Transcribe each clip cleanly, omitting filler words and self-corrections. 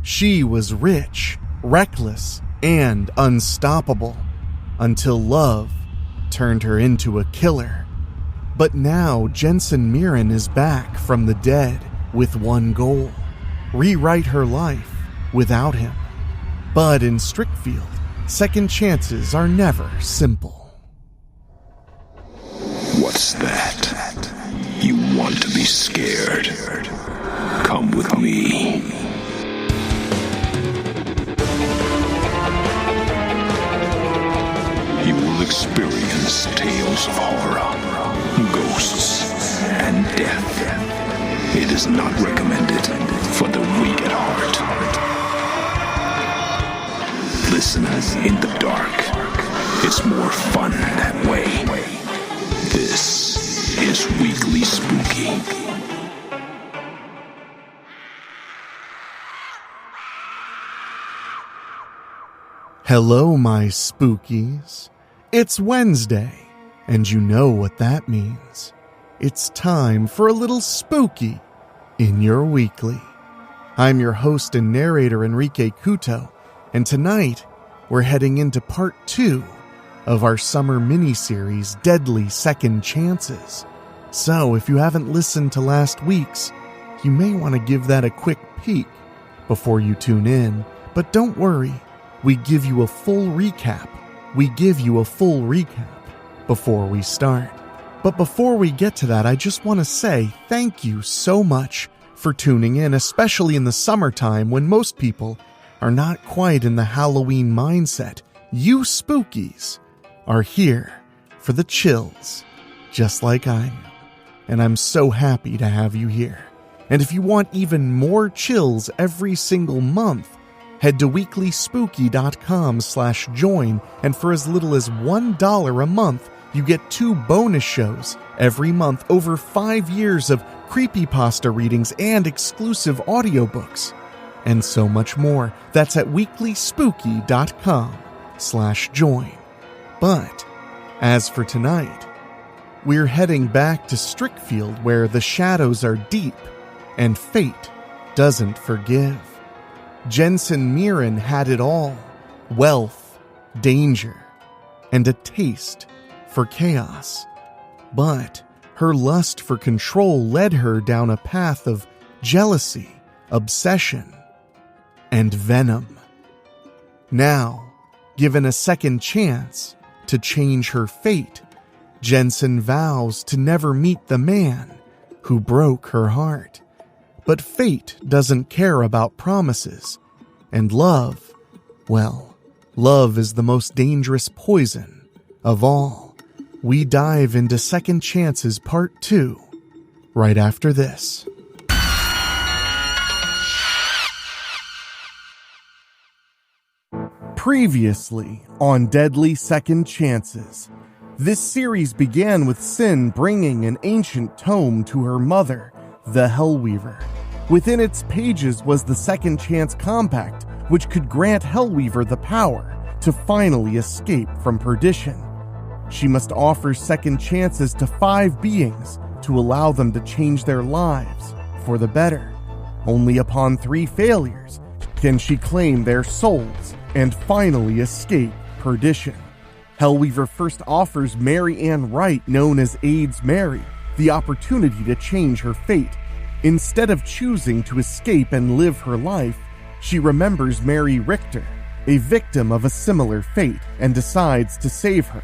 She was rich, reckless, and unstoppable, until love turned her into a killer. But now Jensen Mirren is back from the dead with one goal: rewrite her life without him. But in Strickfield, second chances are never simple. What's that? You want to be scared? Come with me. You will experience tales of horror, ghosts, and death. It is not recommended for the weak at heart. Listen in the dark. It's more fun that way. This is Weekly Spooky. Hello, my spookies. It's Wednesday, and you know what that means. It's time for a little spooky in your weekly. I'm your host and narrator, Enrique Couto, and tonight we're heading into part 2 of our summer miniseries, Deadly Second Chances. So if you haven't listened to last week's, you may want to give that a quick peek before you tune in. But don't worry, we give you a full recap. Before we start. But before we get to that, I just want to say thank you so much for tuning in, especially in the summertime when most people are not quite in the Halloween mindset. You spookies are here for the chills, just like I am. And I'm so happy to have you here. And if you want even more chills every single month, head to weeklyspooky.com/join, and for as little as $1 a month, you get 2 bonus shows every month, over 5 years of creepypasta readings and exclusive audiobooks, and so much more. That's at weeklyspooky.com/join. But as for tonight, we're heading back to Strickfield, where the shadows are deep and fate doesn't forgive. Jensen Mirren had it all: wealth, danger, and a taste for chaos. But her lust for control led her down a path of jealousy, obsession, and venom. Now, given a second chance to change her fate, Jensen vows to never meet the man who broke her heart. But fate doesn't care about promises. And love, well, love is the most dangerous poison of all. We dive into Second Chances Part 2 right after this. Previously on Deadly Second Chances, this series began with Sin bringing an ancient tome to her mother, the Hellweaver. Within its pages was the Second Chance Compact, which could grant Hellweaver the power to finally escape from perdition. She must offer second chances to 5 beings to allow them to change their lives for the better. Only upon 3 failures can she claim their souls and finally escape perdition. Hellweaver first offers Mary Ann Wright, known as AIDS Mary, the opportunity to change her fate. Instead of choosing to escape and live her life, she remembers Mary Richter, a victim of a similar fate, and decides to save her,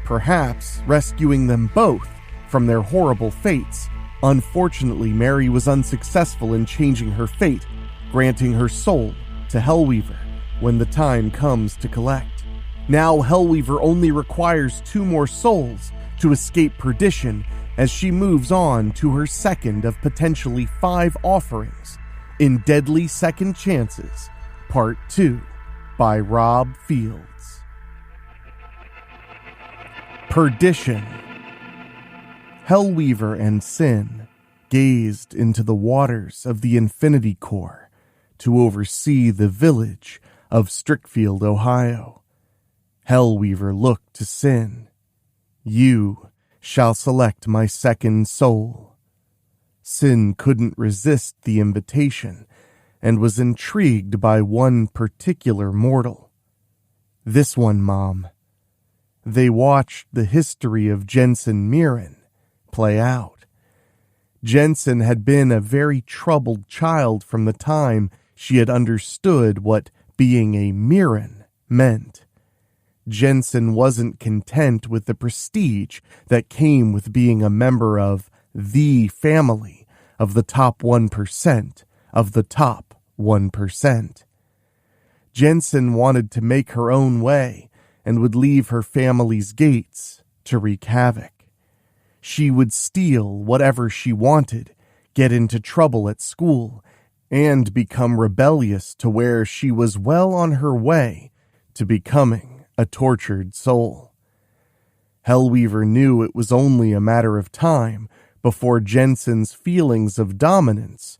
perhaps rescuing them both from their horrible fates. Unfortunately, Mary was unsuccessful in changing her fate, granting her soul to Hellweaver when the time comes to collect. Now Hellweaver only requires 2 more souls to escape perdition as she moves on to her second of potentially 5 offerings in Deadly Second Chances, Part 2, by Rob Fields. Perdition. Hellweaver and Sin gazed into the waters of the Infinity Core to oversee the village of Strickfield, Ohio. Hellweaver looked to Sin. "You shall select my second soul." Sin couldn't resist the invitation. and was intrigued by one particular mortal. This one, Mom. They watched the history of Jensen Mirren play out. Jensen had been a very troubled child from the time she had understood what being a Mirren meant. Jensen wasn't content with the prestige that came with being a member of the family of the top 1% of the top 1%. Jensen wanted to make her own way and would leave her family's gates to wreak havoc. She would steal whatever she wanted, get into trouble at school, and become rebellious to where she was well on her way to becoming a tortured soul. Hellweaver knew it was only a matter of time before Jensen's feelings of dominance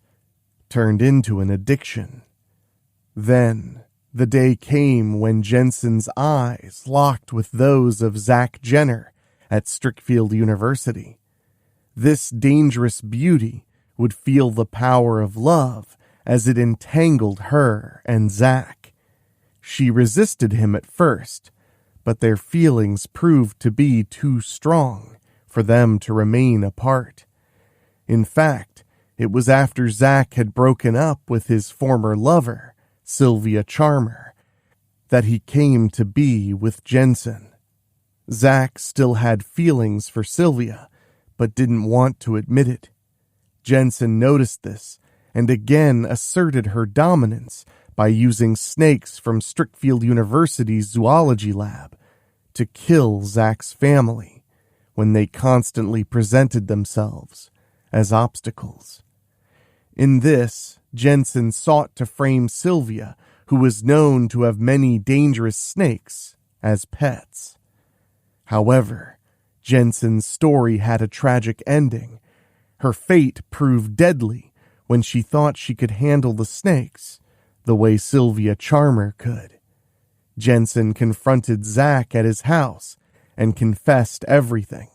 turned into an addiction. Then, the day came when Jensen's eyes locked with those of Zach Jenner at Strickfield University. This dangerous beauty would feel the power of love as it entangled her and Zach. She resisted him at first, but their feelings proved to be too strong for them to remain apart. In fact, it was after Zach had broken up with his former lover, Sylvia Charmer, that he came to be with Jensen. Zach still had feelings for Sylvia, but didn't want to admit it. Jensen noticed this and again asserted her dominance by using snakes from Strickfield University's zoology lab to kill Zach's family when they constantly presented themselves as obstacles. In this, Jensen sought to frame Sylvia, who was known to have many dangerous snakes, as pets. However, Jensen's story had a tragic ending. Her fate proved deadly when she thought she could handle the snakes the way Sylvia Charmer could. Jensen confronted Zach at his house and confessed everything.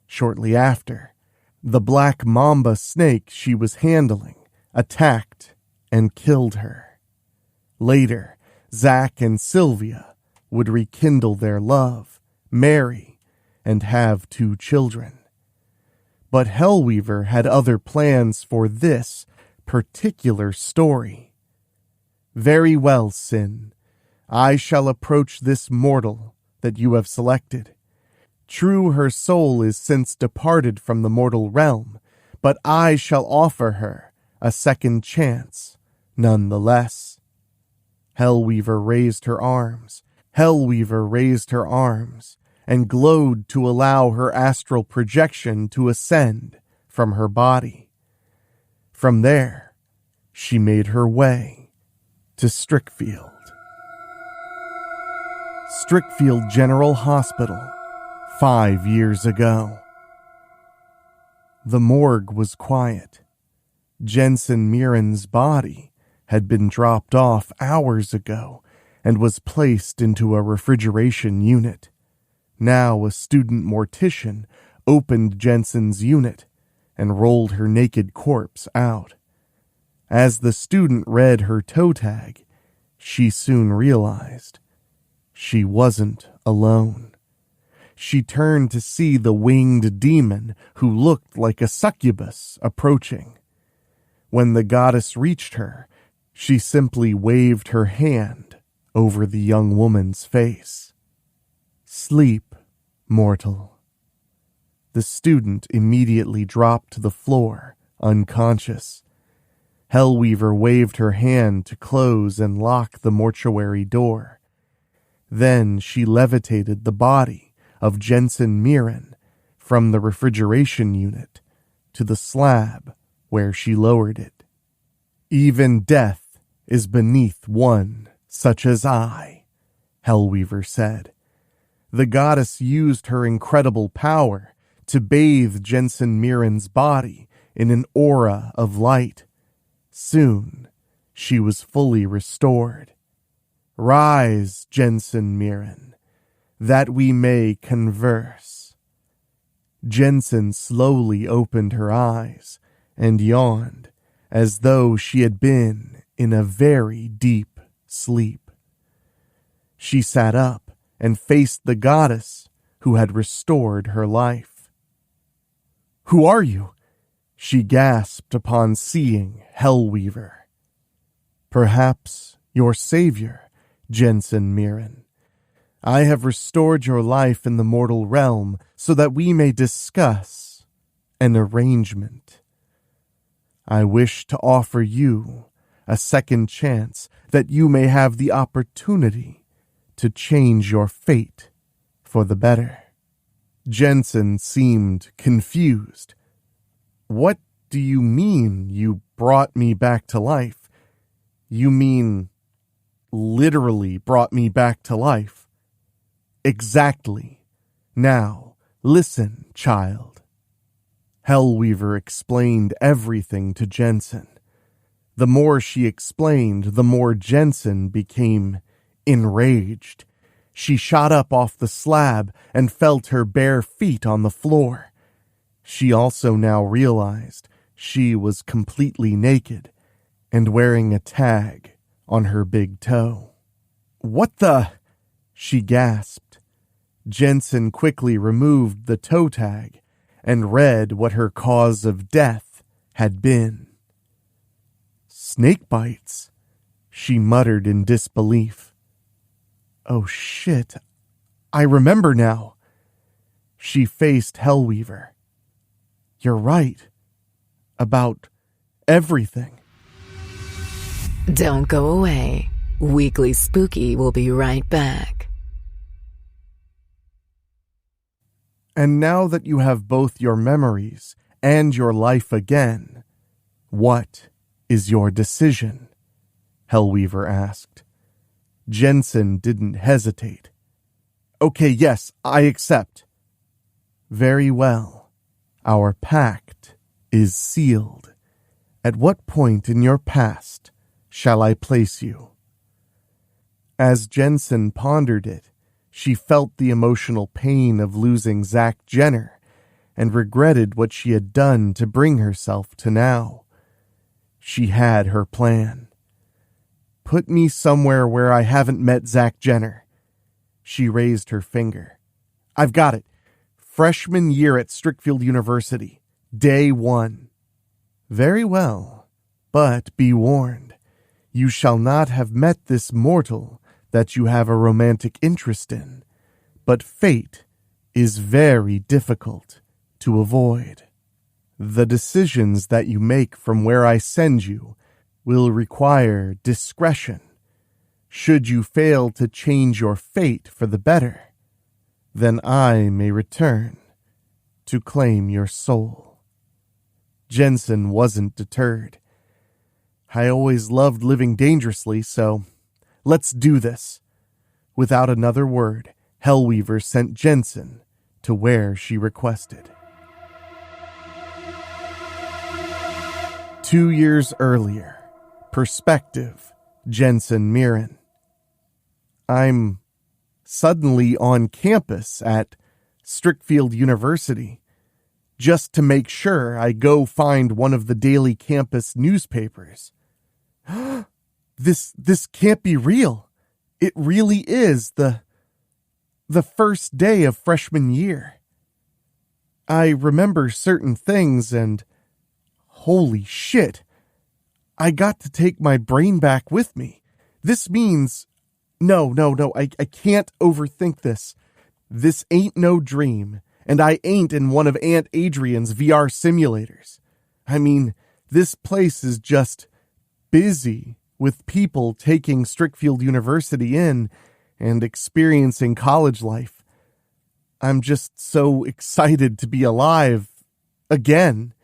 Shortly after, the black mamba snake she was handling attacked and killed her. Later, Zach and Sylvia would rekindle their love, marry, and have 2 children. But Hellweaver had other plans for this particular story. Very well, Sin. I shall approach this mortal that you have selected. True, her soul is since departed from the mortal realm, but I shall offer her a second chance, nonetheless. Hellweaver raised her arms. Hellweaver raised her arms and glowed to allow her astral projection to ascend from her body. From there, she made her way to Strickfield. Strickfield General Hospital, 5 years ago. The morgue was quiet. Jensen Mirren's body had been dropped off hours ago and was placed into a refrigeration unit. Now a student mortician opened Jensen's unit and rolled her naked corpse out. As the student read her toe tag, she soon realized she wasn't alone. She turned to see the winged demon who looked like a succubus approaching. When the goddess reached her, she simply waved her hand over the young woman's face. Sleep, mortal. The student immediately dropped to the floor, unconscious. Hellweaver waved her hand to close and lock the mortuary door. Then she levitated the body of Jensen Mirren from the refrigeration unit to the slab where she lowered it. Even death is beneath one such as I, Hellweaver said. The goddess used her incredible power to bathe Jensen Mirren's body in an aura of light. Soon, she was fully restored. Rise, Jensen Mirren, that we may converse. Jensen slowly opened her eyes and yawned as though she had been in a very deep sleep. She sat up and faced the goddess who had restored her life. "Who are you?" she gasped upon seeing Hellweaver. "Perhaps your savior, Jensen Mirren. I have restored your life in the mortal realm so that we may discuss an arrangement. I wish to offer you a second chance that you may have the opportunity to change your fate for the better." Jensen seemed confused. "What do you mean you brought me back to life? You mean literally brought me back to life?" "Exactly. Now, listen, child." Hellweaver explained everything to Jensen. The more she explained, the more Jensen became enraged. She shot up off the slab and felt her bare feet on the floor. She also now realized she was completely naked and wearing a tag on her big toe. "What the?" she gasped. Jensen quickly removed the toe tag and read what her cause of death had been. "Snake bites," she muttered in disbelief. "Oh shit, I remember now." She faced Hellweaver. "You're right. About everything." Don't go away. Weekly Spooky will be right back. "And now that you have both your memories and your life again, what is your decision?" Hellweaver asked. Jensen didn't hesitate. "Okay, yes, I accept." "Very well. Our pact is sealed. At what point in your past shall I place you?" As Jensen pondered it, she felt the emotional pain of losing Zach Jenner and regretted what she had done to bring herself to now. She had her plan. "Put me somewhere where I haven't met Zach Jenner." She raised her finger. "I've got it. Freshman year at Strickfield University. Day 1. "Very well, but be warned. You shall not have met this mortal that you have a romantic interest in, but fate is very difficult to avoid. The decisions that you make from where I send you will require discretion. Should you fail to change your fate for the better, then I may return to claim your soul." Jensen wasn't deterred. "I always loved living dangerously, so let's do this." Without another word, Hellweaver sent Jensen to where she requested. 2 years earlier, perspective, Jensen Mirren. I'm suddenly on campus at Strickfield University. Just to make sure, I go find one of the daily campus newspapers. This can't be real. It really is the first day of freshman year. I remember certain things and holy shit, I got to take my brain back with me. This means, no, I can't overthink this. This ain't no dream, and I ain't in one of Aunt Adrian's VR simulators. I mean, this place is just busy with people taking Strickfield University in and experiencing college life. I'm just so excited to be alive again.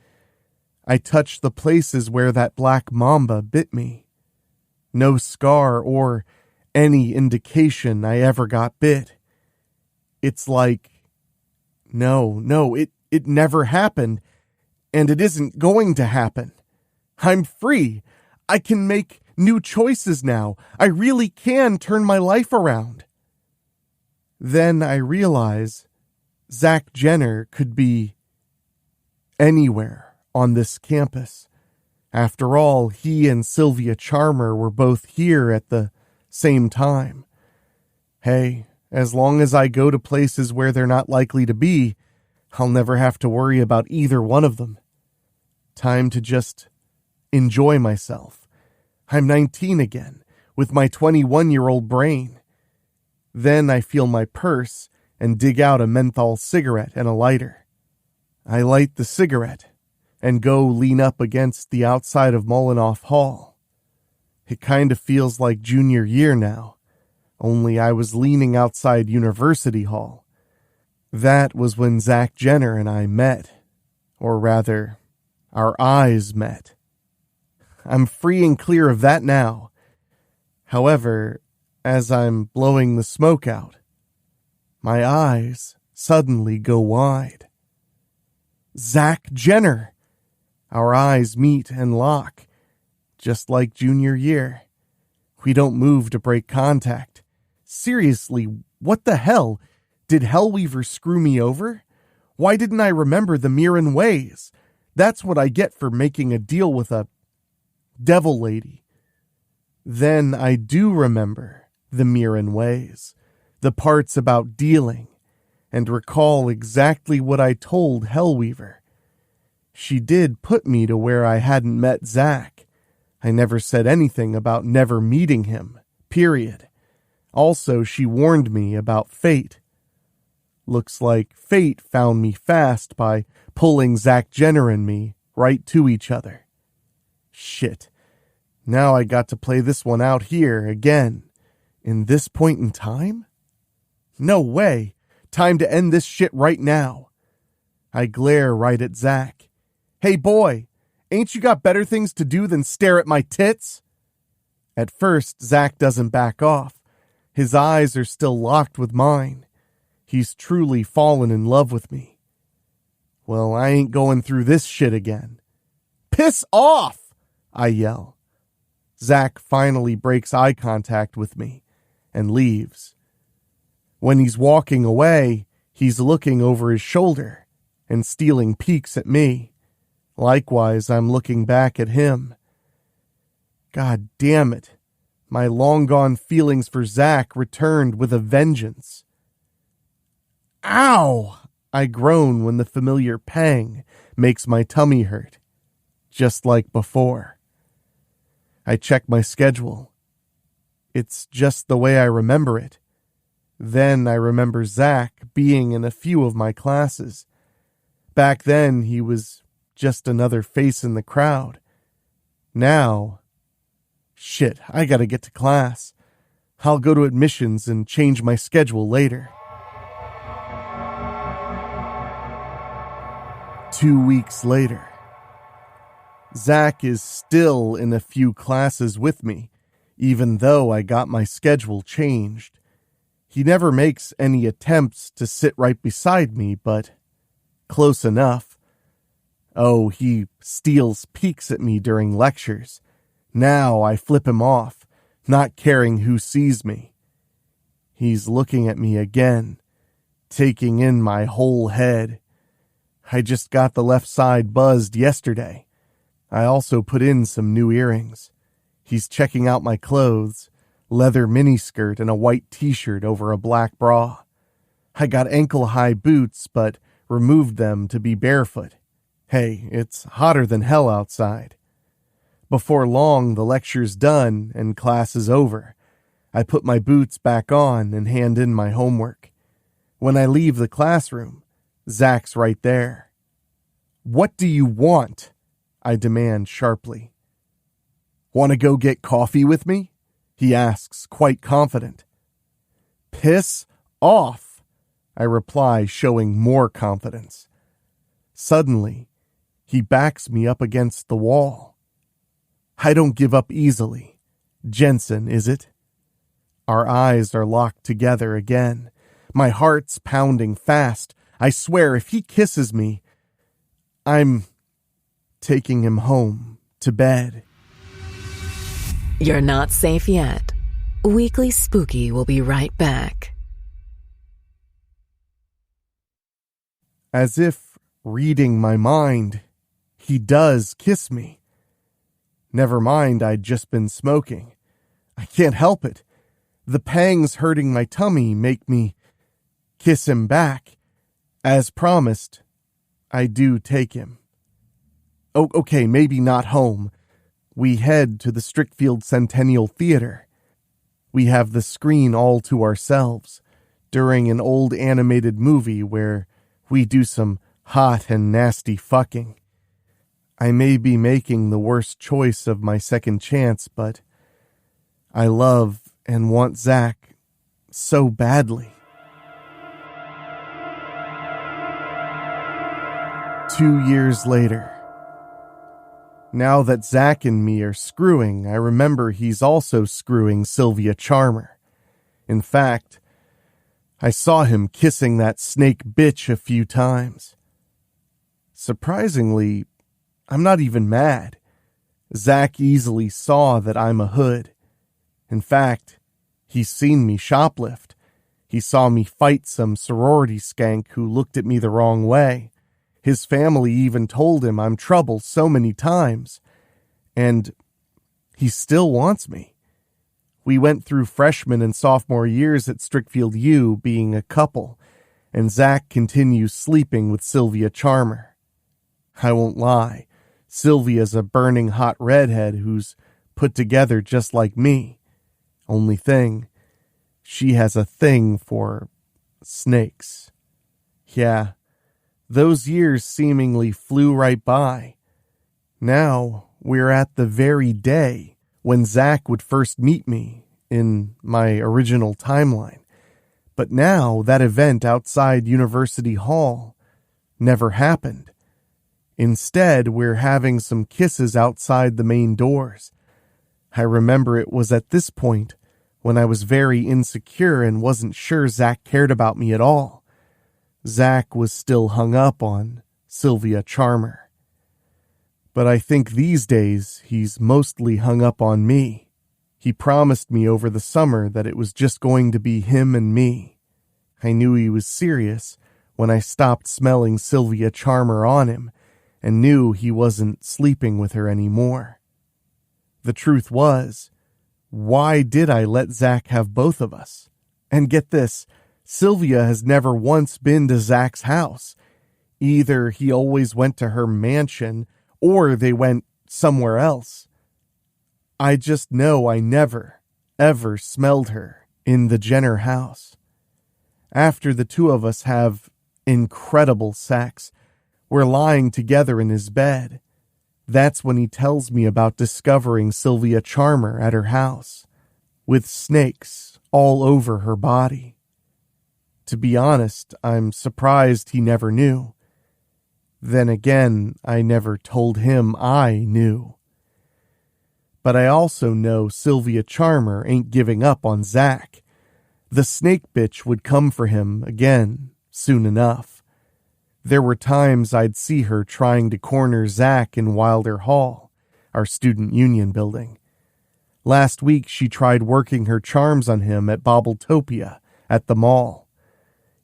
I touch the places where that black mamba bit me. No scar or any indication I ever got bit. It's like, no, it never happened, and it isn't going to happen. I'm free. I can make new choices now. I really can turn my life around. Then I realize Zach Jenner could be anywhere on this campus. After all, he and Sylvia Charmer were both here at the same time. Hey, as long as I go to places where they're not likely to be, I'll never have to worry about either one of them. Time to just enjoy myself. I'm 19 again, with my 21-year-old brain. Then I feel my purse and dig out a menthol cigarette and a lighter. I light the cigarette and go lean up against the outside of Molinoff Hall. It kind of feels like junior year now, only I was leaning outside University Hall. That was when Zach Jenner and I met, or rather, our eyes met. I'm free and clear of that now. However, as I'm blowing the smoke out, my eyes suddenly go wide. Zach Jenner! Our eyes meet and lock, just like junior year. We don't move to break contact. Seriously, what the hell? Did Hellweaver screw me over? Why didn't I remember the Mirren ways? That's what I get for making a deal with a devil lady. Then I do remember the Mirren ways, the parts about dealing, and recall exactly what I told Hellweaver. She did put me to where I hadn't met Zach. I never said anything about never meeting him, period. Also, she warned me about fate. Looks like fate found me fast by pulling Zach Jenner and me right to each other. Shit. Now I got to play this one out here again. In this point in time? No way. Time to end this shit right now. I glare right at Zach. Hey boy, ain't you got better things to do than stare at my tits? At first, Zach doesn't back off. His eyes are still locked with mine. He's truly fallen in love with me. Well, I ain't going through this shit again. Piss off! I yell. Zach finally breaks eye contact with me and leaves. When he's walking away, he's looking over his shoulder and stealing peeks at me. Likewise, I'm looking back at him. God damn it. My long-gone feelings for Zach returned with a vengeance. Ow! I groan when the familiar pang makes my tummy hurt, just like before. I check my schedule. It's just the way I remember it. Then I remember Zach being in a few of my classes. Back then, he was just another face in the crowd. Now, shit, I gotta get to class. I'll go to admissions and change my schedule later. 2 weeks later. Zach is still in a few classes with me, even though I got my schedule changed. He never makes any attempts to sit right beside me, but close enough. Oh, he steals peeks at me during lectures. Now I flip him off, not caring who sees me. He's looking at me again, taking in my whole head. I just got the left side buzzed yesterday. I also put in some new earrings. He's checking out my clothes, leather miniskirt and a white t-shirt over a black bra. I got ankle-high boots, but removed them to be barefoot. Hey, it's hotter than hell outside. Before long, the lecture's done and class is over. I put my boots back on and hand in my homework. When I leave the classroom, Zach's right there. What do you want? I demand sharply. Want to go get coffee with me? He asks, quite confident. Piss off, I reply, showing more confidence. Suddenly, he backs me up against the wall. I don't give up easily. Jensen, is it? Our eyes are locked together again. My heart's pounding fast. I swear if he kisses me, I'm taking him home to bed. You're not safe yet. Weekly Spooky will be right back. As if reading my mind, he does kiss me. Never mind, I'd just been smoking. I can't help it. The pangs hurting my tummy make me kiss him back. As promised, I do take him. Oh, okay, maybe not home. We head to the Strickfield Centennial Theater. We have the screen all to ourselves during an old animated movie where we do some hot and nasty fucking. I may be making the worst choice of my second chance, but I love and want Zach so badly. 2 years later. Now that Zach and me are screwing, I remember he's also screwing Sylvia Charmer. In fact, I saw him kissing that snake bitch a few times. Surprisingly, I'm not even mad. Zach easily saw that I'm a hood. In fact, he's seen me shoplift. He saw me fight some sorority skank who looked at me the wrong way. His family even told him I'm trouble so many times. And he still wants me. We went through freshman and sophomore years at Strickfield U being a couple, and Zach continues sleeping with Sylvia Charmer. I won't lie, Sylvia's a burning hot redhead who's put together just like me. Only thing, she has a thing for snakes. Yeah, those years seemingly flew right by. Now we're at the very day when Zach would first meet me in my original timeline. But now that event outside University Hall never happened. Instead, we're having some kisses outside the main doors. I remember it was at this point when I was very insecure and wasn't sure Zach cared about me at all. Zach was still hung up on Sylvia Charmer. But I think these days he's mostly hung up on me. He promised me over the summer that it was just going to be him and me. I knew he was serious when I stopped smelling Sylvia Charmer on him and knew he wasn't sleeping with her anymore. The truth was, why did I let Zach have both of us? And get this, Sylvia has never once been to Zach's house. Either he always went to her mansion or they went somewhere else. I just know I never, ever smelled her in the Jenner house. After the two of us have incredible sex, we're lying together in his bed. That's when he tells me about discovering Sylvia Charmer at her house, with snakes all over her body. To be honest, I'm surprised he never knew. Then again, I never told him I knew. But I also know Sylvia Charmer ain't giving up on Zach. The snake bitch would come for him again soon enough. There were times I'd see her trying to corner Zach in Wilder Hall, our student union building. Last week she tried working her charms on him at Bobbletopia at the mall.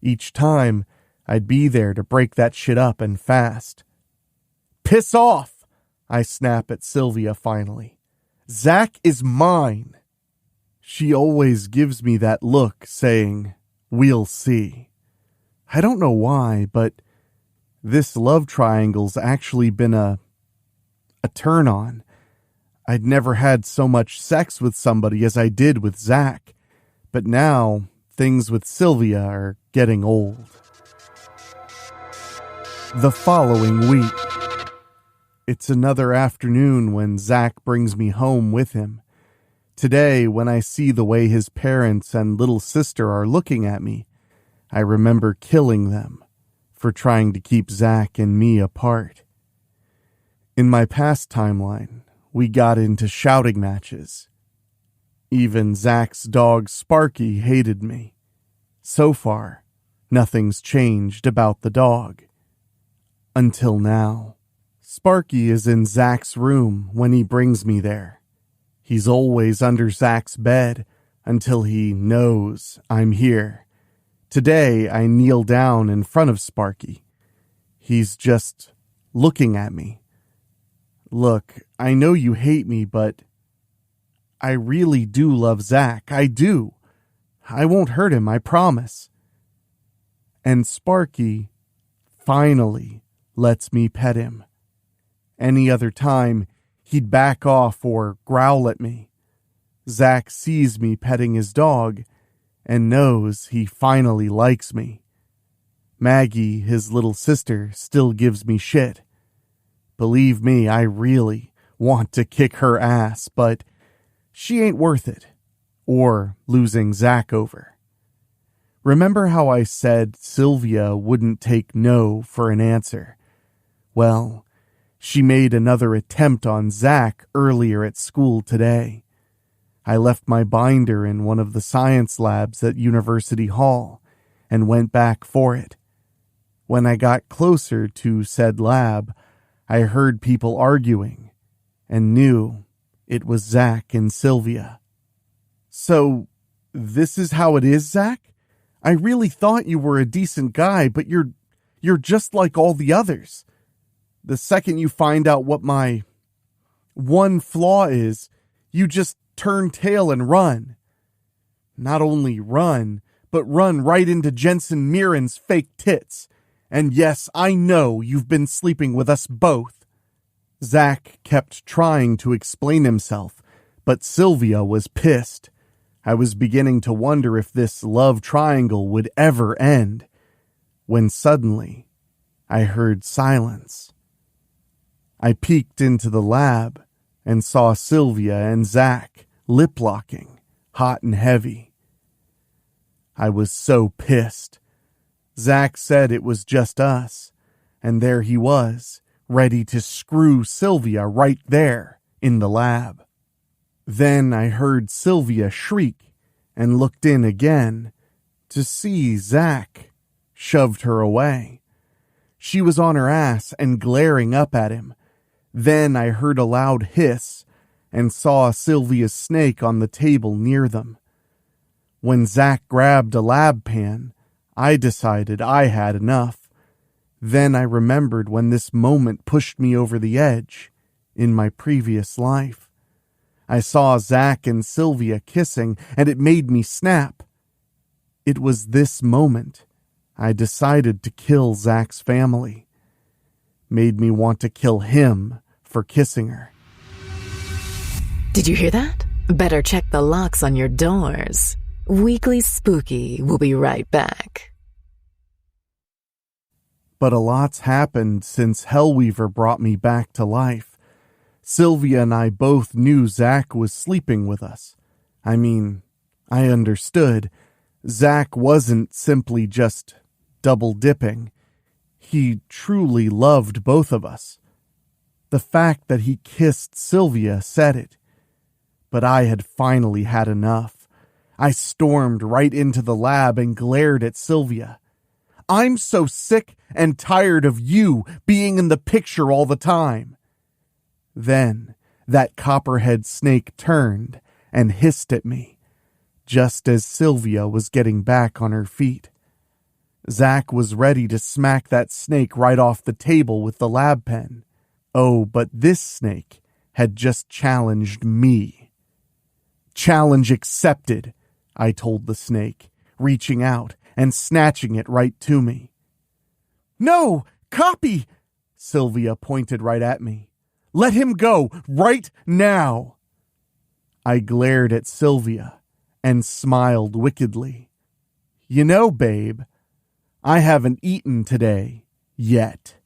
Each time, I'd be there to break that shit up and fast. Piss off, I snap at Sylvia finally. Zach is mine. She always gives me that look saying, we'll see. I don't know why, but this love triangle's actually been a turn on. I'd never had so much sex with somebody as I did with Zach, but now things with Sylvia are getting old. The following week, it's another afternoon when Zach brings me home with him. Today, when I see the way his parents and little sister are looking at me, I remember killing them for trying to keep Zach and me apart. In my past timeline, we got into shouting matches. Even Zach's dog Sparky hated me. So far, nothing's changed about the dog. Until now. Sparky is in Zach's room when he brings me there. He's always under Zach's bed until he knows I'm here. Today, I kneel down in front of Sparky. He's just looking at me. Look, I know you hate me, but I really do love Zach. I do. I won't hurt him, I promise. And Sparky finally lets me pet him. Any other time, he'd back off or growl at me. Zach sees me petting his dog and knows he finally likes me. Maggie, his little sister, still gives me shit. Believe me, I really want to kick her ass, but she ain't worth it, or losing Zach over. Remember how I said Sylvia wouldn't take no for an answer? Well, she made another attempt on Zach earlier at school today. I left my binder in one of the science labs at University Hall and went back for it. When I got closer to said lab, I heard people arguing and knew it was Zach and Sylvia. So, this is how it is, Zach? I really thought you were a decent guy, but you're just like all the others. The second you find out what my one flaw is, you just turn tail and run. Not only run, but run right into Jensen Mirren's fake tits. And yes, I know you've been sleeping with us both. Zach kept trying to explain himself, but Sylvia was pissed. I was beginning to wonder if this love triangle would ever end, when suddenly I heard silence. I peeked into the lab and saw Sylvia and Zach lip-locking, hot and heavy. I was so pissed. Zach said it was just us, and there he was, ready to screw Sylvia right there in the lab. Then I heard Sylvia shriek and looked in again to see Zach shoved her away. She was on her ass and glaring up at him. Then I heard a loud hiss and saw Sylvia's snake on the table near them. When Zach grabbed a lab pan, I decided I had enough. Then I remembered when this moment pushed me over the edge in my previous life. I saw Zach and Sylvia kissing, and it made me snap. It was this moment I decided to kill Zach's family. Made me want to kill him for kissing her. Did you hear that? Better check the locks on your doors. Weekly Spooky will be right back. But a lot's happened since Hellweaver brought me back to life. Sylvia and I both knew Zach was sleeping with us. I mean, I understood. Zach wasn't simply just double-dipping. He truly loved both of us. The fact that he kissed Sylvia said it. But I had finally had enough. I stormed right into the lab and glared at Sylvia. I'm so sick and tired of you being in the picture all the time. Then that copperhead snake turned and hissed at me, just as Sylvia was getting back on her feet. Zach was ready to smack that snake right off the table with the lab pen. Oh, but this snake had just challenged me. Challenge accepted, I told the snake, reaching out and snatching it right to me. No, copy! Sylvia pointed right at me. Let him go, right now! I glared at Sylvia and smiled wickedly. You know, babe, I haven't eaten today, yet.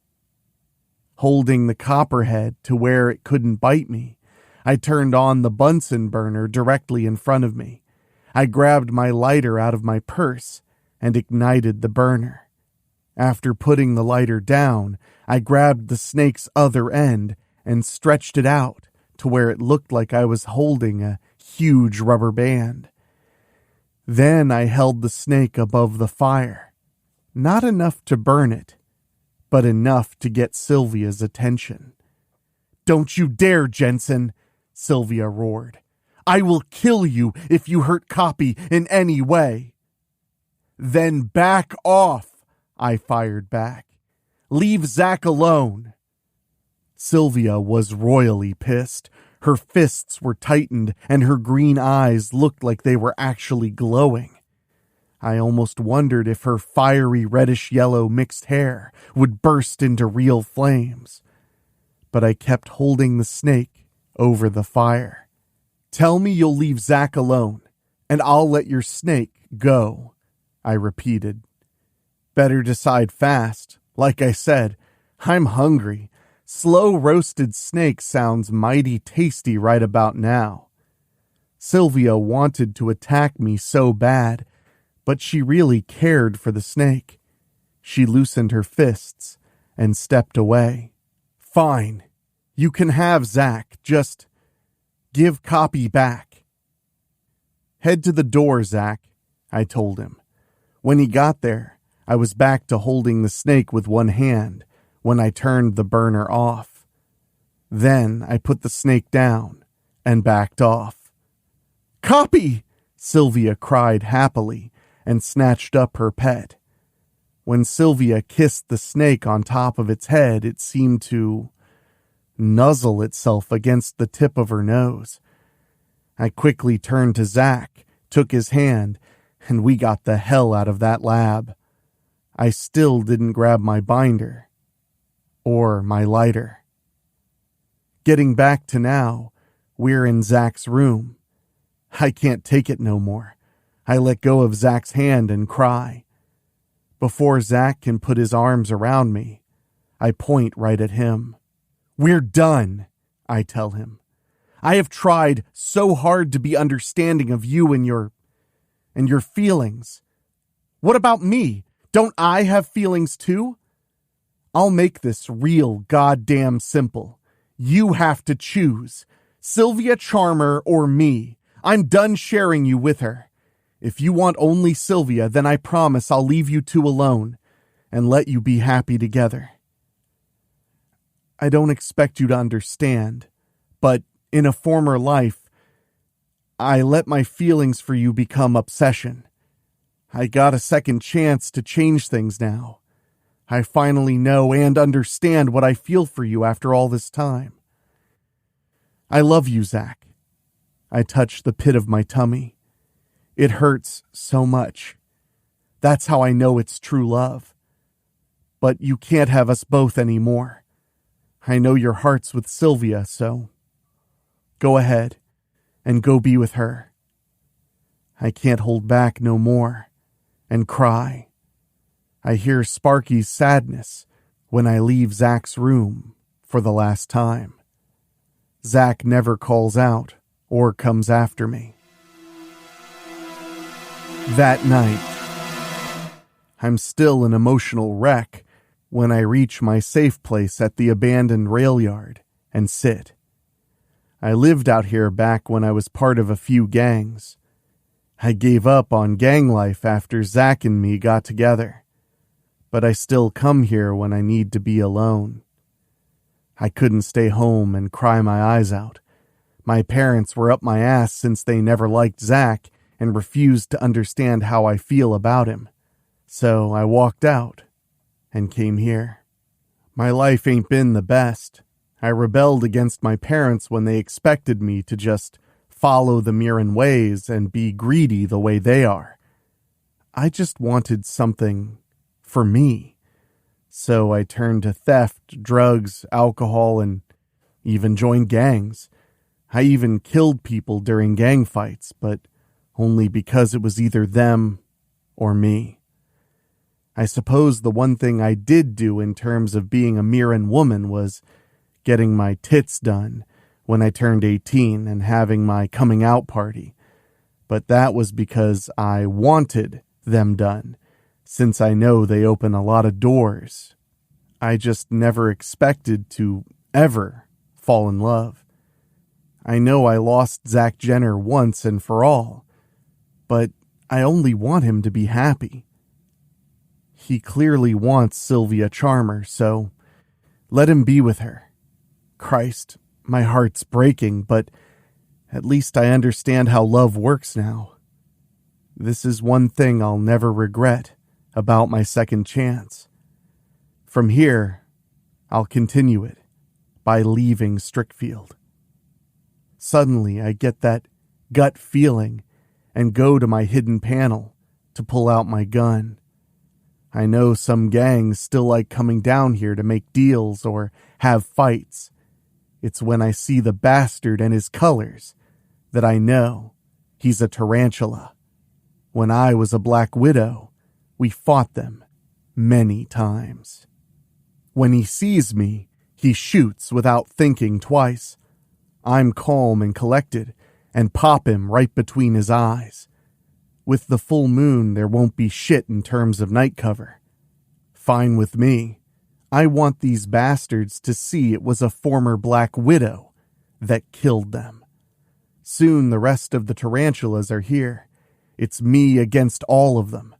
Holding the copperhead to where it couldn't bite me, I turned on the Bunsen burner directly in front of me. I grabbed my lighter out of my purse and ignited the burner. After putting the lighter down, I grabbed the snake's other end and stretched it out to where it looked like I was holding a huge rubber band. Then I held the snake above the fire. Not enough to burn it, but enough to get Sylvia's attention. Don't you dare, Jensen, Sylvia roared. I will kill you if you hurt Copy in any way. Then back off, I fired back. Leave Zach alone. Sylvia was royally pissed. Her fists were tightened, and her green eyes looked like they were actually glowing. I almost wondered if her fiery reddish-yellow mixed hair would burst into real flames. But I kept holding the snake over the fire. "Tell me you'll leave Zach alone, and I'll let your snake go," I repeated. "Better decide fast. Like I said, I'm hungry. Slow roasted snake sounds mighty tasty right about now." Sylvia wanted to attack me so bad, but she really cared for the snake. She loosened her fists and stepped away. "Fine. You can have Zach. Just give Copy back." "Head to the door, Zach," I told him. When he got there, I was back to holding the snake with one hand when I turned the burner off. Then I put the snake down and backed off. "Copy!" Sylvia cried happily and snatched up her pet. When Sylvia kissed the snake on top of its head, it seemed to nuzzle itself against the tip of her nose. I quickly turned to Zach, took his hand, and we got the hell out of that lab. I still didn't grab my binder or my lighter. Getting back to now, we're in Zach's room. I can't take it no more. I let go of Zach's hand and cry. Before Zach can put his arms around me, I point right at him. "We're done," I tell him. "I have tried so hard to be understanding of you and your feelings. What about me? Don't I have feelings too? I'll make this real goddamn simple. You have to choose. Sylvia Charmer or me. I'm done sharing you with her. If you want only Sylvia, then I promise I'll leave you two alone and let you be happy together. I don't expect you to understand, but in a former life, I let my feelings for you become obsession. I got a second chance to change things now. I finally know and understand what I feel for you after all this time. I love you, Zach." I touch the pit of my tummy. It hurts so much. That's how I know it's true love. But you can't have us both anymore. I know your heart's with Sylvia, so go ahead and go be with her. I can't hold back no more and cry. I hear Sparky's sadness when I leave Zach's room for the last time. Zach never calls out or comes after me. That night, I'm still an emotional wreck when I reach my safe place at the abandoned rail yard and sit. I lived out here back when I was part of a few gangs. I gave up on gang life after Zach and me got together, but I still come here when I need to be alone. I couldn't stay home and cry my eyes out. My parents were up my ass since they never liked Zach and refused to understand how I feel about him. So I walked out and came here. My life ain't been the best. I rebelled against my parents when they expected me to just follow the Mirren ways and be greedy the way they are. I just wanted something for me. So I turned to theft, drugs, alcohol, and even joined gangs. I even killed people during gang fights, but only because it was either them or me. I suppose the one thing I did do in terms of being a Mirren woman was getting my tits done when I turned 18 and having my coming out party. But that was because I wanted them done, since I know they open a lot of doors. I just never expected to ever fall in love. I know I lost Zach Jenner once and for all, but I only want him to be happy. He clearly wants Sylvia Charmer, so let him be with her. Christ, my heart's breaking, but at least I understand how love works now. This is one thing I'll never regret about my second chance. From here, I'll continue it, by leaving Strickfield. Suddenly, I get that gut feeling and go to my hidden panel to pull out my gun. I know some gangs still like coming down here to make deals or have fights. It's when I see the bastard and his colors that I know he's a tarantula. When I was a Black Widow, we fought them many times. When he sees me, he shoots without thinking twice. I'm calm and collected and pop him right between his eyes. With the full moon, there won't be shit in terms of night cover. Fine with me. I want these bastards to see it was a former Black Widow that killed them. Soon the rest of the tarantulas are here. It's me against all of them.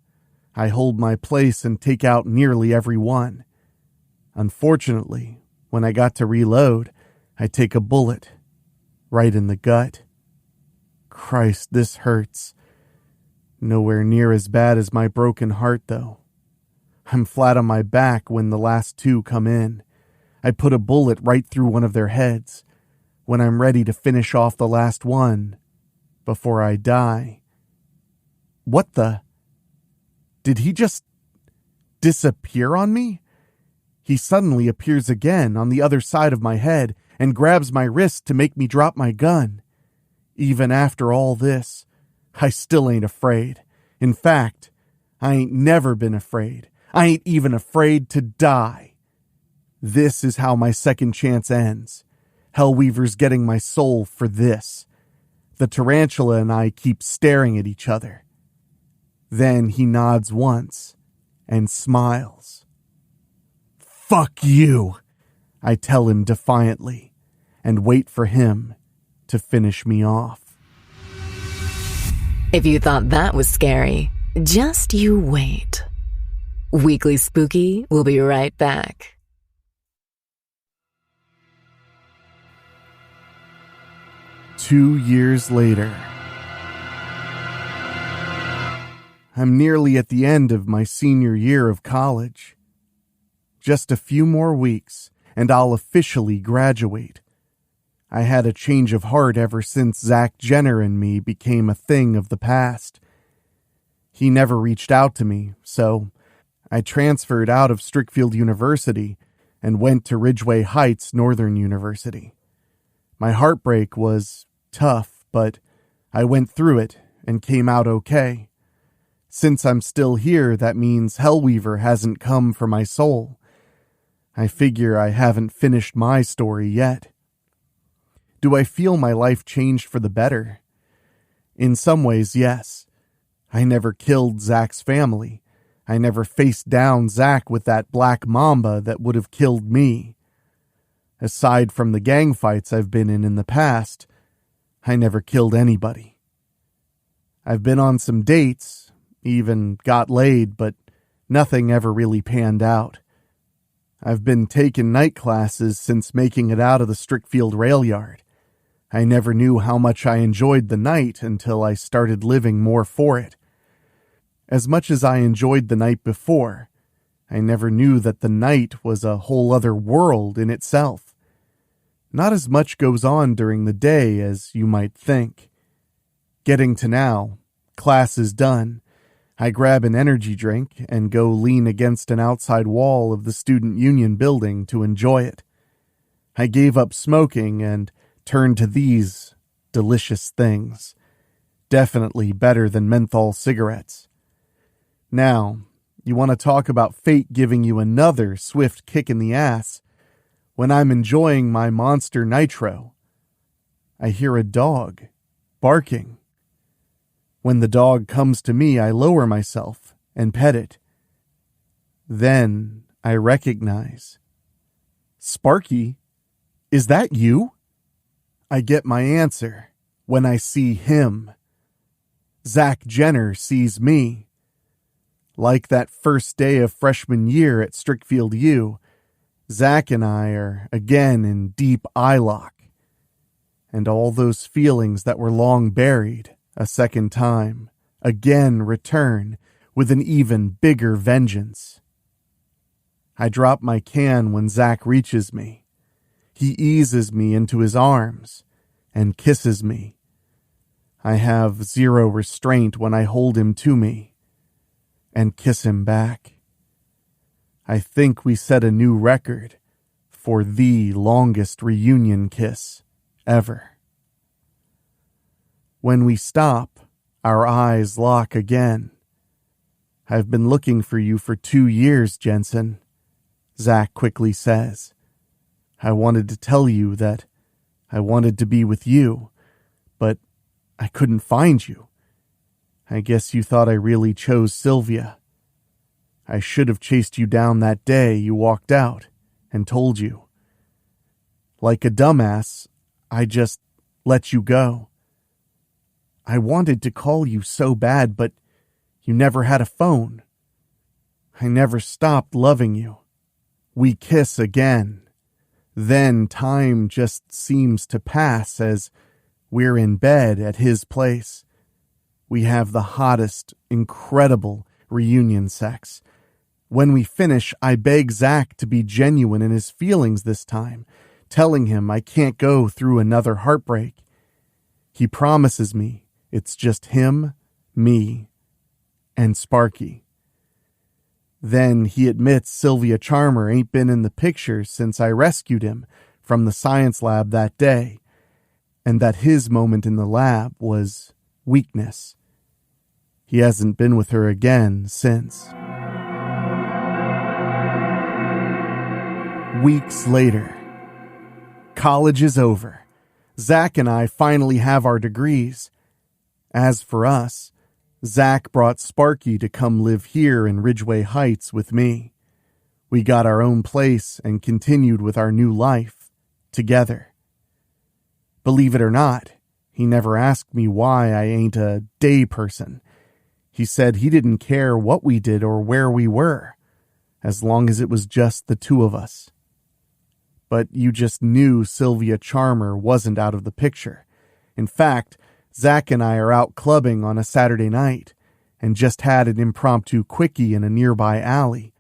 I hold my place and take out nearly every one. Unfortunately, when I got to reload, I take a bullet right in the gut. Christ, this hurts. Nowhere near as bad as my broken heart, though. I'm flat on my back when the last two come in. I put a bullet right through one of their heads. When I'm ready to finish off the last one, before I die. What the? Did he just disappear on me? He suddenly appears again on the other side of my head and grabs my wrist to make me drop my gun. Even after all this, I still ain't afraid. In fact, I ain't never been afraid. I ain't even afraid to die. This is how my second chance ends. Hellweaver's getting my soul for this. The tarantula and I keep staring at each other. Then he nods once and smiles. Fuck you, I tell him defiantly, and wait for him to finish me off. If you thought that was scary, just you wait. Weekly Spooky will be right back. Two years later. I'm nearly at the end of my senior year of college. Just a few more weeks, and I'll officially graduate. I had a change of heart ever since Zach Jenner and me became a thing of the past. He never reached out to me, so I transferred out of Strickfield University and went to Ridgeway Heights Northern University. My heartbreak was tough, but I went through it and came out okay. Since I'm still here, that means Hellweaver hasn't come for my soul. I figure I haven't finished my story yet. Do I feel my life changed for the better? In some ways, yes. I never killed Zach's family. I never faced down Zach with that black mamba that would have killed me. Aside from the gang fights I've been in the past, I never killed anybody. I've been on some dates, even got laid, but nothing ever really panned out. I've been taking night classes since making it out of the Strickfield rail yard. I never knew how much I enjoyed the night until I started living more for it. As much as I enjoyed the night before, I never knew that the night was a whole other world in itself. Not as much goes on during the day as you might think. Getting to now, class is done. I grab an energy drink and go lean against an outside wall of the student union building to enjoy it. I gave up smoking and turned to these delicious things. Definitely better than menthol cigarettes. Now, you want to talk about fate giving you another swift kick in the ass? When I'm enjoying my Monster Nitro, I hear a dog barking. When the dog comes to me, I lower myself and pet it. Then I recognize. Sparky, is that you? I get my answer when I see him. Zach Jenner sees me. Like that first day of freshman year at Strickfield U, Zach and I are again in deep eye lock. And all those feelings that were long buried a second time again return with an even bigger vengeance. I drop my can when Zach reaches me. He eases me into his arms and kisses me. I have zero restraint when I hold him to me and kiss him back. I think we set a new record for the longest reunion kiss ever. When we stop, our eyes lock again. I've been looking for you for 2 years, Jensen, Zach quickly says. I wanted to tell you that I wanted to be with you, but I couldn't find you. I guess you thought I really chose Sylvia. I should have chased you down that day you walked out and told you. Like a dumbass, I just let you go. I wanted to call you so bad, but you never had a phone. I never stopped loving you. We kiss again. Then time just seems to pass as we're in bed at his place. We have the hottest, incredible reunion sex. When we finish, I beg Zach to be genuine in his feelings this time, telling him I can't go through another heartbreak. He promises me it's just him, me, and Sparky. Then he admits Sylvia Charmer ain't been in the picture since I rescued him from the science lab that day, and that his moment in the lab was weakness. He hasn't been with her again since. Weeks later, college is over. Zach and I finally have our degrees. As for us, Zach brought Sparky to come live here in Ridgeway Heights with me. We got our own place and continued with our new life together. Believe it or not, he never asked me why I ain't a day person. He said he didn't care what we did or where we were, as long as it was just the two of us. But you just knew Sylvia Charmer wasn't out of the picture. In fact, Zach and I are out clubbing on a Saturday night and just had an impromptu quickie in a nearby alley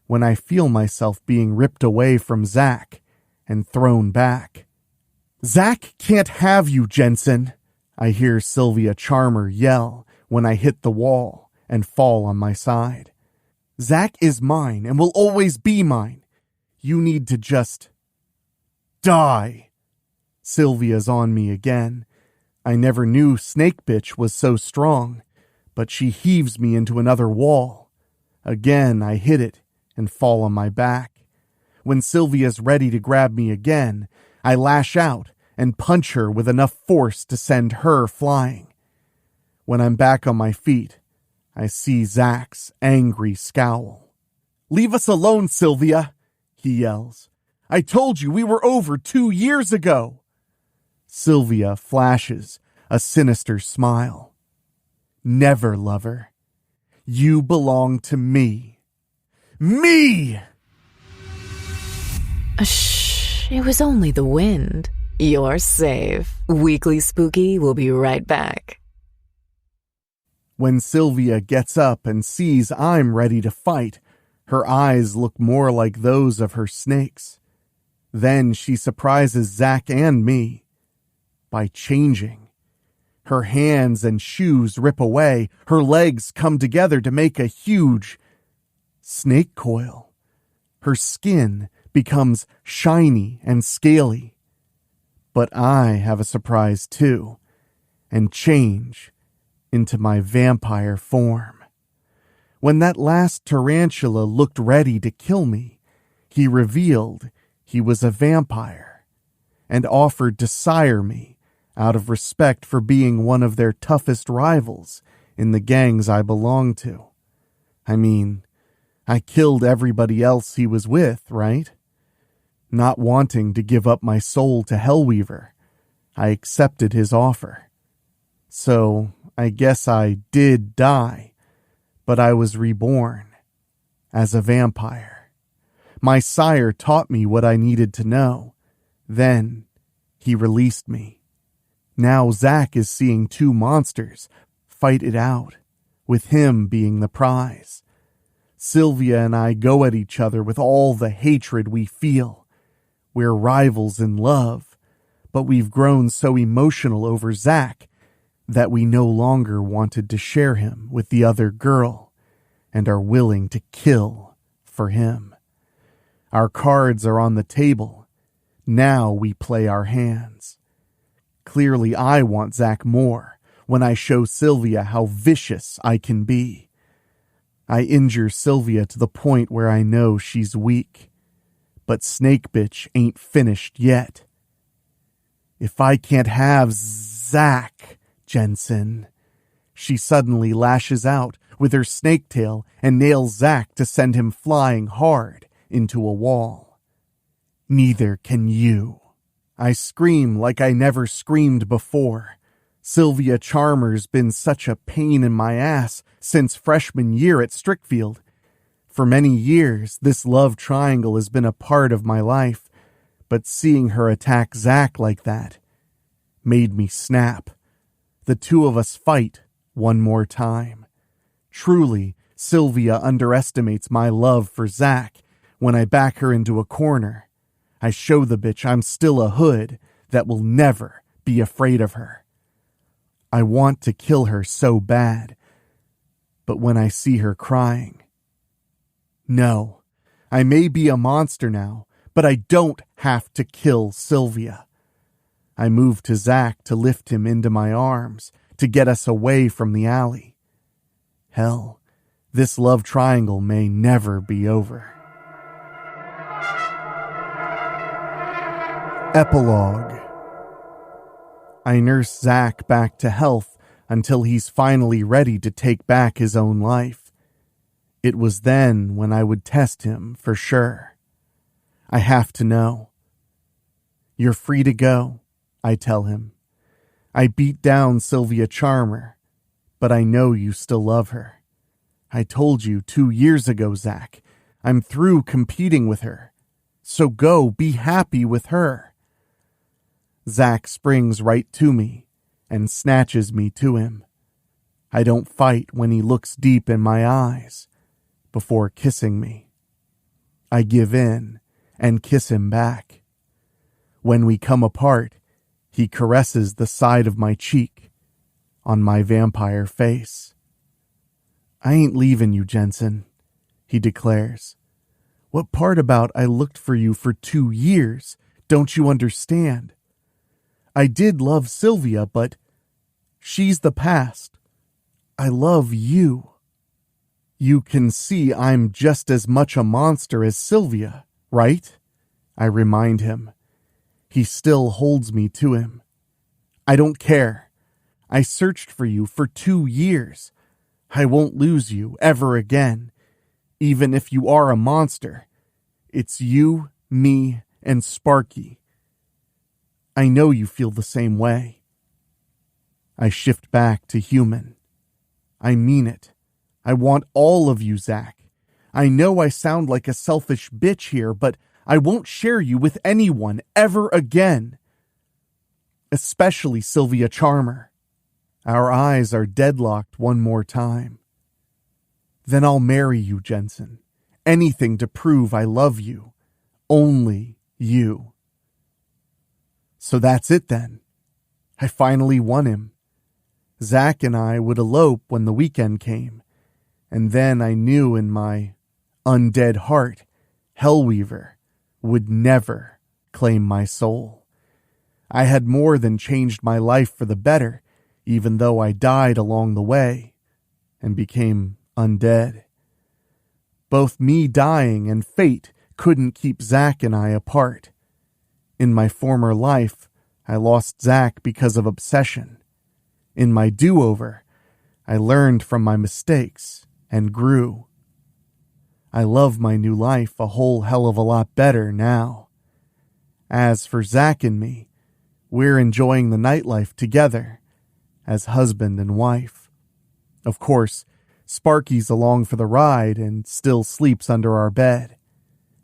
when I feel myself being ripped away from Zach and thrown back. Zach can't have you, Jensen, I hear Sylvia Charmer yell when I hit the wall and fall on my side. Zach is mine and will always be mine. You need to just die. Sylvia's on me again. I never knew Snake Bitch was so strong, but she heaves me into another wall. Again, I hit it and fall on my back. When Sylvia's ready to grab me again, I lash out and punch her with enough force to send her flying. When I'm back on my feet, I see Zach's angry scowl. "Leave us alone, Sylvia," he yells. "I told you we were over 2 years ago." Sylvia flashes a sinister smile. "Never, lover. You belong to me. Me!" Shh, it was only the wind. You're safe. Weekly Spooky will be right back. When Sylvia gets up and sees I'm ready to fight, her eyes look more like those of her snakes. Then she surprises Zach and me by changing. Her hands and shoes rip away. Her legs come together to make a huge snake coil. Her skin becomes shiny and scaly. But I have a surprise too, and change into my vampire form. When that last tarantula looked ready to kill me, he revealed he was a vampire and offered to sire me out of respect for being one of their toughest rivals in the gangs I belonged to. I mean, I killed everybody else he was with, right? Not wanting to give up my soul to Hellweaver, I accepted his offer. So I guess I did die, but I was reborn as a vampire. My sire taught me what I needed to know. Then he released me. Now Zach is seeing two monsters fight it out, with him being the prize. Sylvia and I go at each other with all the hatred we feel. We're rivals in love, but we've grown so emotional over Zach that we no longer wanted to share him with the other girl and are willing to kill for him. Our cards are on the table. Now we play our hands. Clearly I want Zach more when I show Sylvia how vicious I can be. I injure Sylvia to the point where I know she's weak. But Snake Bitch ain't finished yet. If I can't have Zach, Jensen. She suddenly lashes out with her snake tail and nails Zach to send him flying hard into a wall. Neither can you. I scream like I never screamed before. Sylvia Charmer's been such a pain in my ass since freshman year at Strickfield. For many years, this love triangle has been a part of my life, but seeing her attack Zach like that made me snap. The two of us fight one more time. Truly, Sylvia underestimates my love for Zach when I back her into a corner. I show the bitch I'm still a hood that will never be afraid of her. I want to kill her so bad, but when I see her crying, no, I may be a monster now, but I don't have to kill Sylvia. I move to Zach to lift him into my arms, to get us away from the alley. Hell, this love triangle may never be over. Epilogue. I nurse Zach back to health until he's finally ready to take back his own life. It was then when I would test him for sure. I have to know. You're free to go, I tell him. I beat down Sylvia Charmer, but I know you still love her. I told you 2 years ago, Zach. I'm through competing with her. So go be happy with her. Zach springs right to me and snatches me to him. I don't fight when he looks deep in my eyes before kissing me. I give in and kiss him back. When we come apart, he caresses the side of my cheek on my vampire face. I ain't leaving you, Jensen, he declares. What part about I looked for you for 2 years don't you understand? I did love Sylvia, but she's the past. I love you. You can see I'm just as much a monster as Sylvia, right? I remind him. He still holds me to him. I don't care. I searched for you for 2 years. I won't lose you ever again. Even if you are a monster, it's you, me, and Sparky. I know you feel the same way. I shift back to human. I mean it. I want all of you, Zach. I know I sound like a selfish bitch here, but I won't share you with anyone ever again. Especially Sylvia Charmer. Our eyes are deadlocked one more time. Then I'll marry you, Jensen. Anything to prove I love you. Only you. So that's it then. I finally won him. Zach and I would elope when the weekend came. And then I knew in my undead heart, Hellweaver would never claim my soul. I had more than changed my life for the better, even though I died along the way and became undead. Both me dying and fate couldn't keep Zach and I apart. In my former life, I lost Zach because of obsession. In my do-over, I learned from my mistakes and grew. I love my new life a whole hell of a lot better now. As for Zach and me, we're enjoying the nightlife together as husband and wife. Of course, Sparky's along for the ride and still sleeps under our bed.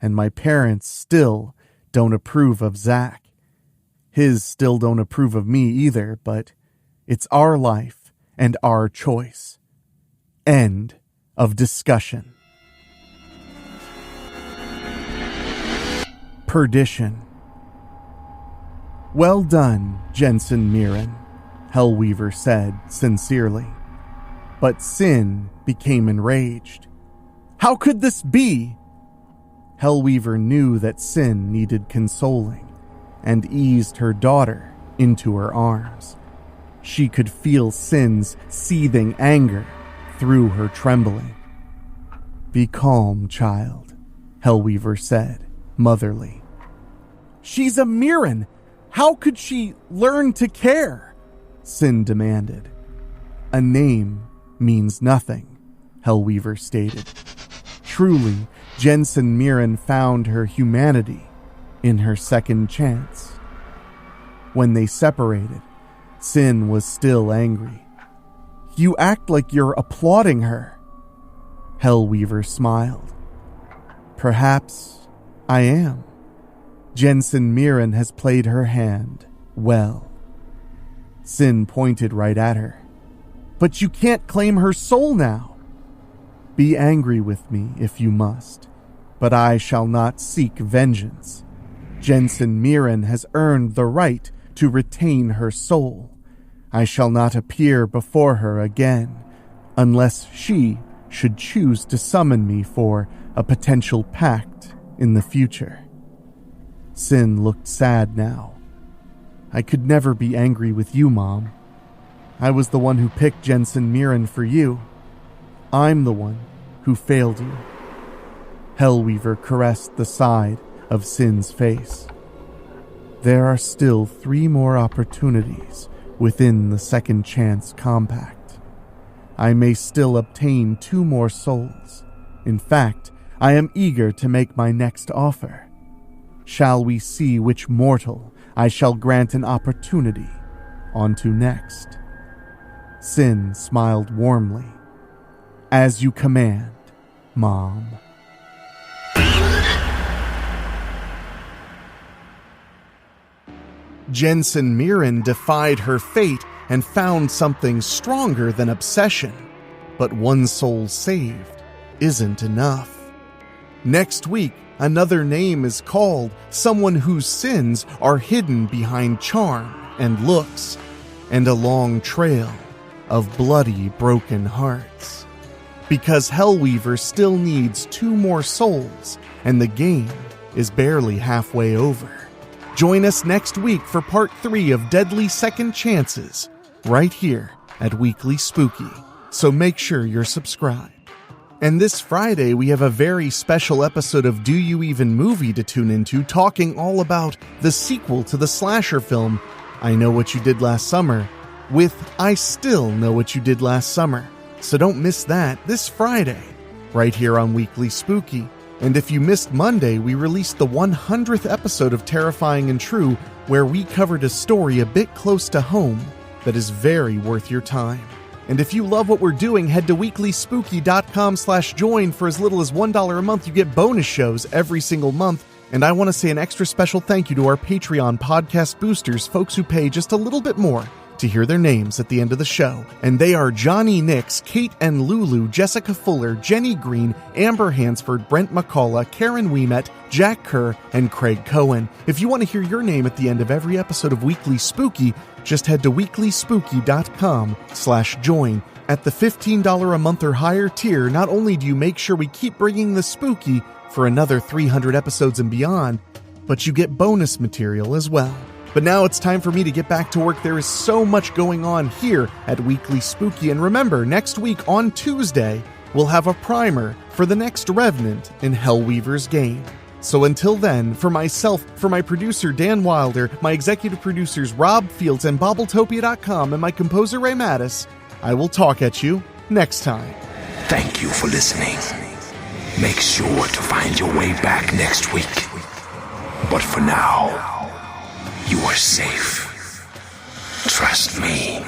And my parents still don't approve of Zach. His still don't approve of me either, but it's our life and our choice. End of discussion. Perdition. "Well done, Jensen Mirren," Hellweaver said sincerely. But Sin became enraged. "How could this be?" Hellweaver knew that Sin needed consoling and eased her daughter into her arms. She could feel Sin's seething anger through her trembling. "Be calm, child," Hellweaver said, motherly. "She's a Mirren. How could she learn to care?" Sin demanded. "A name means nothing," Hellweaver stated. Truly, Jensen Mirren found her humanity in her second chance. When they separated, Sin was still angry. "You act like you're applauding her." Hellweaver smiled. "Perhaps I am. Jensen Mirren has played her hand well." Sin pointed right at her. "But you can't claim her soul now." "Be angry with me if you must, but I shall not seek vengeance. Jensen Mirren has earned the right to retain her soul. I shall not appear before her again, unless she should choose to summon me for a potential pact in the future." Sin looked sad now. "I could never be angry with you, Mom. I was the one who picked Jensen Mirren for you. I'm the one who failed you." Hellweaver caressed the side of Sin's face. "There are still 3 more opportunities within the Second Chance Compact. I may still obtain 2 more souls. In fact, I am eager to make my next offer. Shall we see which mortal I shall grant an opportunity onto next?" Sin smiled warmly. "As you command, Mom." Jensen Mirren defied her fate and found something stronger than obsession. But one soul saved isn't enough. Next week, another name is called, someone whose sins are hidden behind charm and looks, and a long trail of bloody, broken hearts. Because Hellweaver still needs 2 more souls, and the game is barely halfway over. Join us next week for part 3 of Deadly Second Chances, right here at Weekly Spooky, so make sure you're subscribed. And this Friday, we have a very special episode of Do You Even Movie to tune into, talking all about the sequel to the slasher film, I Know What You Did Last Summer, with I Still Know What You Did Last Summer. So don't miss that this Friday, right here on Weekly Spooky. And if you missed Monday, we released the 100th episode of Terrifying and True, where we covered a story a bit close to home that is very worth your time. And if you love what we're doing, head to weeklyspooky.com/join. For as little as $1 a month, you get bonus shows every single month. And I want to say an extra special thank you to our Patreon podcast boosters, folks who pay just a little bit more to hear their names at the end of the show. And they are Johnny Nix, Kate and Lulu, Jessica Fuller, Jenny Green, Amber Hansford, Brent McCullough, Karen Ouimet, Jack Kerr, and Craig Cohen. If you want to hear your name at the end of every episode of Weekly Spooky, just head to weeklyspooky.com/join. At the $15 a month or higher tier, not only do you make sure we keep bringing the spooky for another 300 episodes and beyond, but you get bonus material as well. But now it's time for me to get back to work. There is so much going on here at Weekly Spooky. And remember, next week on Tuesday, we'll have a primer for the next Revenant in Hellweaver's game. So until then, for myself, for my producer Dan Wilder, my executive producers Rob Fields and Bobbletopia.com, and my composer Ray Mattis, I will talk at you next time. Thank you for listening. Make sure to find your way back next week. But for now, you are safe. Trust me.